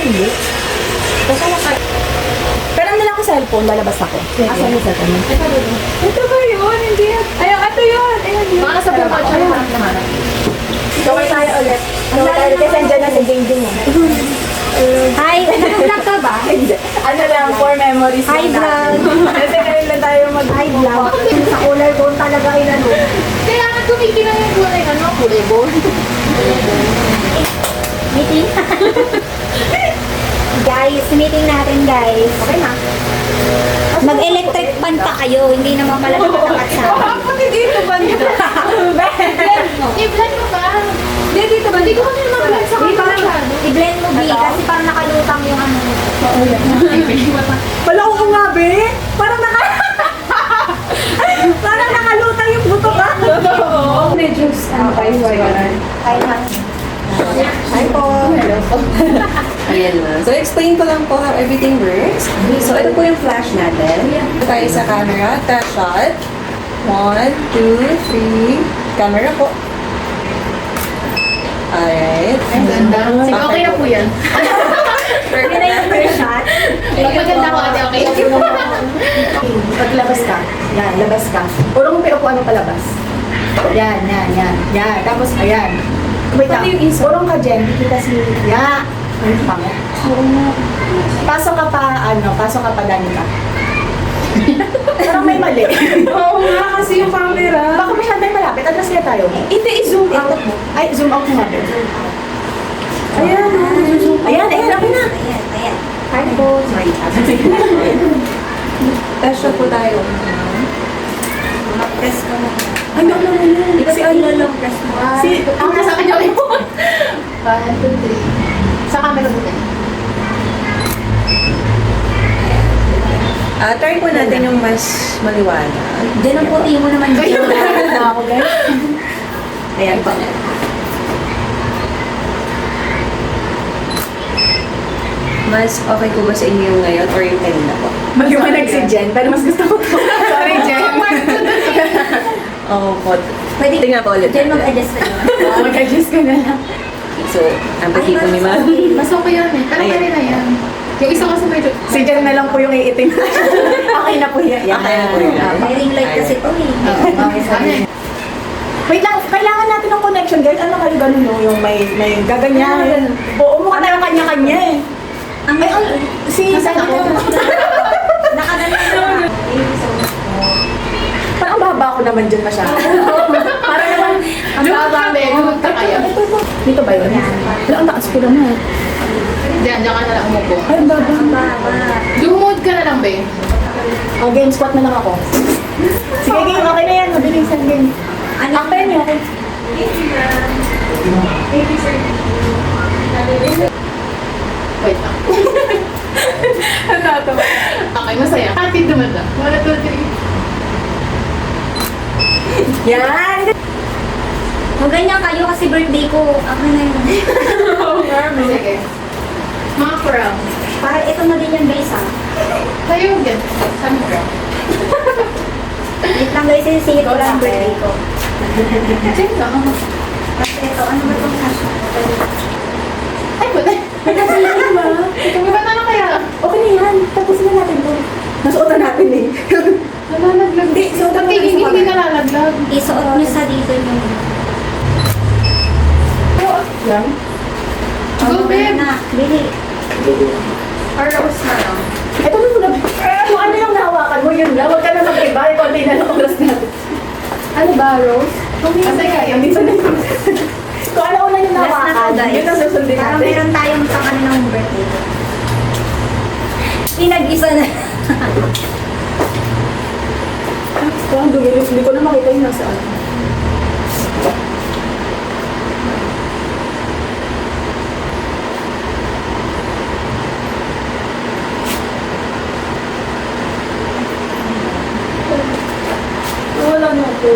hindi. Basta naka... Pero ano lang ako cellphone, lalabas ako. Asan yung cellphone? Ito ba yun? Hindi yan. Ayun, ito yun. Ayun yun. Baka sa buong kotse naman. Gawin tayo ulit. Gawin tayo ulit kasi andyan na si Jingjing eh. Hi! Nag-vlog ka ba? Ano lang, for memories Hi, lang natin. Kasi ngayon lang tayo Hi, vlog. Sa color bone talaga inano. Kaya nga tumikilan yung kulay, ano, kulay bone. Meeting? Guys, meeting natin guys. Okay na. Mag-electric pan pa kayo, hindi naman pala nakatakat sa akin. Pati dito ba nito? I-blend mo ba? Hindi, dito ba? Hindi ko kasi mag-blend sa Di ba, kanila. i-blend mo, B, kasi parang nakalutang yung ano. Wala ko nga, be. Parang parang nakalutang yung buto ba? Oo. Medyo ano tayo Kaya na. Hi po. Ayan na. So, explain ko lang po how everything works. So, ito po yung flash natin. Ito tayo sa camera. Test shot. 1, 2, 3. Camera po. Alright. Ang ganda. Sige, okay na po yan. Hindi na yung first shot. Pag maganda ko, ate, okay. Paglabas ka. Yan, labas ka. Puro mong pinupuan mo palabas. Yan, yan, yan. Yan. Tapos, ayan. Wait lang. Purong ka, Jen. Kita si... Ya. Ano pa mo? Pasok ka pa, pasok ka pa Danica. Parang may mali. Oo nga, kasi yung camera. Baka masyado tayo malapit. Atras kaya tayo. Hindi, i-zoom out mo. Ay, zoom out mo natin. Ayan, zoom out. Ayan, ayan, okay na. Ayan, ayan. Hi po. Sorry. Test shot po tayo. Press mo na. Ay, no, no, no, no. Kasi long press mo. Ang nasa akin yung remote. 1, 2, 3. Sa camera po tayo. Try po natin yung mas maliwanag. Diyan ang puti mo naman dito. Na ako, guys. Ayan po. Mas okay po ba sa inyo yung ngayon or yung kanina po? Mag-iwanag si Jen, pero mas gusto ko to. Sorry, Jen. Oo po. Pwede, Tingnan po ulit. Diyan mag-adjust ka na. Mag-adjust ka na lang. So, ang pati po ni ma'am. Mas okay yan eh. Pero Ayan. pwede na yan. Yung isa kasi medyo... Si Jen na lang po yung iitim. Okay na po yan. Okay na po yan. May ring light kasi to eh. Okay, sana. Wait lang, kailangan natin ng connection, guys. Ano kayo ganun, no? Yung may gaganyan. Oo, mukha tayo kanya-kanya eh. Ang Ay, si Nasaan ako? nakagalan na. Parang baba ko naman dyan masyado. Para naman, ang Lumot baba ka, be. ko. Lumot ka kaya. Dito ba yun? Wala, ang taas ko naman. Diyan ka na lang umupo. Ay, ang baba. Baba. Lumod ka na lang, be. Oh, game squat na lang ako. Sige, game. Okay na yan. Mabilisan game. Ano? Aktayan niyo ako. Wait lang. Natatawa. Okay, masaya. Hatid naman lang. 1, 2, 3. Yan! Kung ganyan kayo kasi birthday ko, ako na yun. Sige. Mga crown. Para ito na din yan guys ha. Tayo din. Saan mo crown? Wait lang guys, sisingit ko lang ang birthday ko. Sino na? Kasi ito, ano ba itong cash? Ay, puti. Kung iba na lang kaya. Okay na yan. Tapusin na natin to. Nasuotan natin eh. Nalalaglag. Hindi, suotan mo Hindi, lang sa hindi kamay. nalalaglag. Isuot nyo sa dito yung... Yan. Go, babe. na. Bili. Or rose na lang. Ito na muna. Kung ano yung nahawakan mo, yun na. Huwag ka na mag-iba. Konti na lang oras natin. Ano ba, rose? Kasi kaya, dito na yun. Kung ano una yung Last na to nahawakan, guys. yun ang susundin Parang natin. meron tayong sa kanilang birthday ko. Pinag-isa na. Parang dumilis. Hindi ko na makita yung nasa ano. Wala na ako.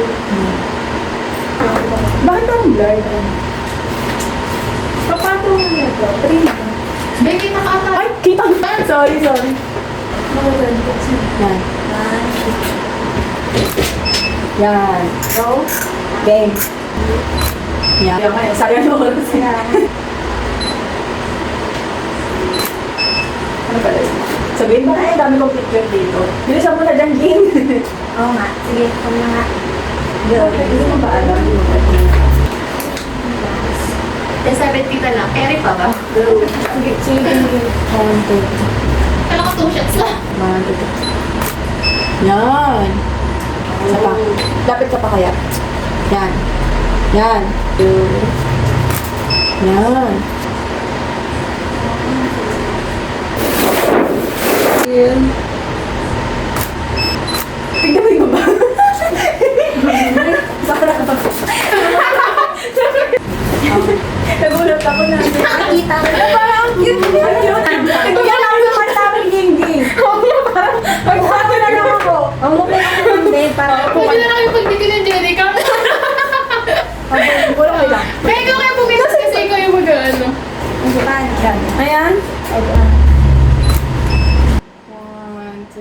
Bakit parang blurred? Papato mo niya ito? Prima. Baby, nakata. Ay, kita mo. Sorry, sorry. Yan. Yan. Go. Game. Yan. Sayang na oras. gagawin? Baka ang dami kong picture dito. Bilisan mo na dyan, Ging. Oo nga. Sige, kung na nga. Hindi mo ba alam? Yung 70 na lang. Carry pa ba? Sige, sige, Ging. 1, 2, 3. Kala ko 2 shots lang. 1, 2, 3. Yan. Isa pa. Lapit ka pa kaya. Yan. Yan. 2. Yan. Yun. Tignan mo yung baba. Bakla ka pa. Nagulat ako na. Nakita ko. Parang cute. Ang cute. Tignan lang yung mata ng Ging-Ging. Parang magsabi na lang ako. Ang mukha ko hindi. Para Pwede na lang yung pagtigil ng Jenica. Wala kayo lang. Kaya ikaw kaya pumitas kasi ikaw yung mag-ano. Yan. Ayan. 1, 2, 3.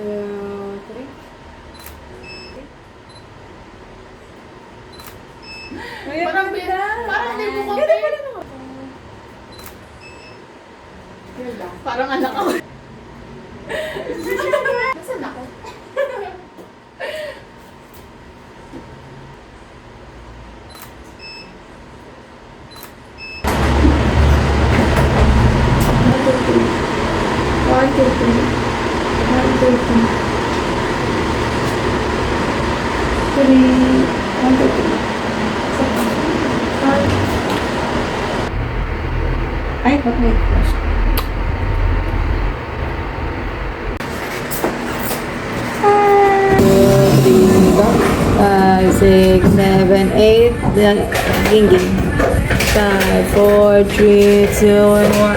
Parang hindi mo konti. Parang anak ako. Nasaan ako? Ay, ba't may flash? Five, 6, 7, 8. Ging-Ging. 5, 4, 3, 2, and 1.